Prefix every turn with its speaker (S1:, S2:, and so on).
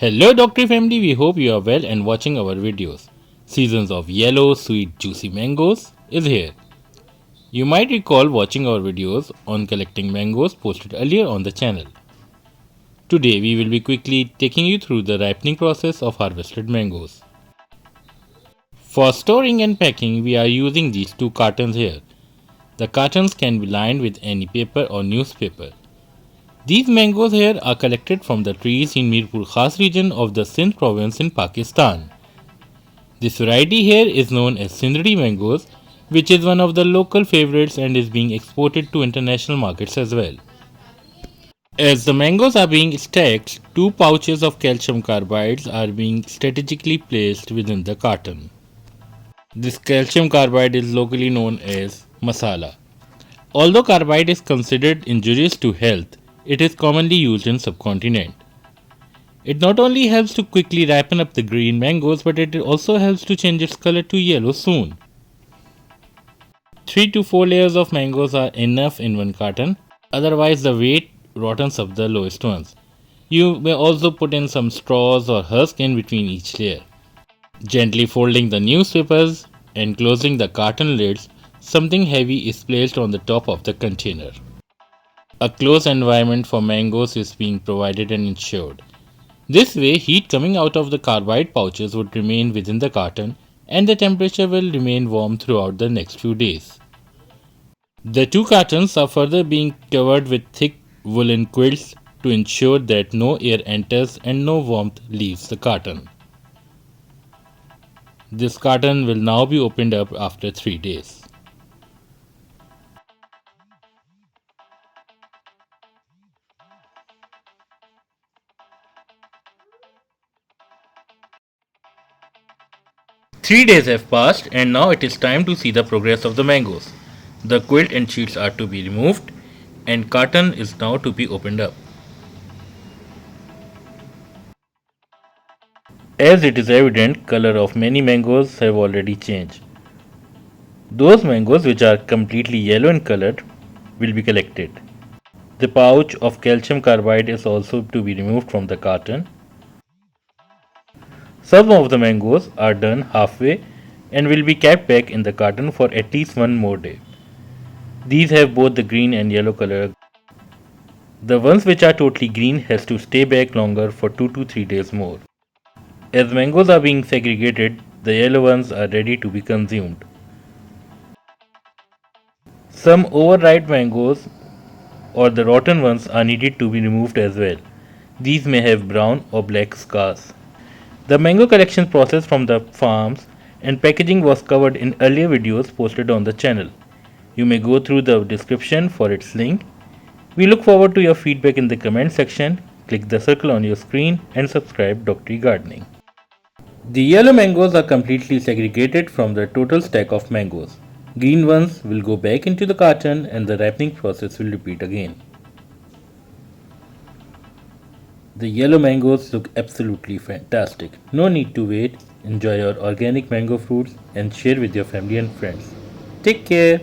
S1: Hello Doctor Family, we hope you are well and watching our videos. Seasons of yellow, sweet, juicy mangoes is here. You might recall watching our videos on collecting mangoes posted earlier on the channel. Today we will be quickly taking you through the ripening process of harvested mangoes. For storing and packing, we are using these two cartons here. The cartons can be lined with any paper or newspaper. These mangoes here are collected from the trees in Mirpur Khas region of the Sindh province in Pakistan. This variety here is known as Sindri mangoes, which is one of the local favorites and is being exported to international markets as well. As the mangoes are being stacked, two pouches of calcium carbides are being strategically placed within the carton. This calcium carbide is locally known as masala. Although carbide is considered injurious to health, it is commonly used in subcontinent. It not only helps to quickly ripen up the green mangoes, but it also helps to change its color to yellow soon. 3 to 4 layers of mangoes are enough in one carton, otherwise the weight rottens up the lowest ones. You may also put in some straws or husk in between each layer. Gently folding the newspapers and closing the carton lids, something heavy is placed on the top of the container. A closed environment for mangoes is being provided and ensured. This way, heat coming out of the carbide pouches would remain within the carton and the temperature will remain warm throughout the next few days. The two cartons are further being covered with thick woolen quilts to ensure that no air enters and no warmth leaves the carton. This carton will now be opened up after 3 days. Three days have passed and now it is time to see the progress of the mangoes. The quilt and sheets are to be removed and carton is now to be opened up. As it is evident, color of many mangoes have already changed. Those mangoes which are completely yellow in color will be collected. The pouch of calcium carbide is also to be removed from the carton. Some of the mangoes are done halfway and will be kept back in the carton for at least one more day. These have both the green and yellow color. The ones which are totally green has to stay back longer for 2 to 3 days more. As mangoes are being segregated, the yellow ones are ready to be consumed. Some overripe mangoes or the rotten ones are needed to be removed as well. These may have brown or black scars. The mango collection process from the farms and packaging was covered in earlier videos posted on the channel. You may go through the description for its link. We look forward to your feedback in the comment section. Click the circle on your screen and subscribe Dr. Gardening. The yellow mangoes are completely segregated from the total stack of mangoes. Green ones will go back into the carton and the ripening process will repeat again. The yellow mangoes look absolutely fantastic. No need to wait. Enjoy your organic mango fruits and share with your family and friends. Take care.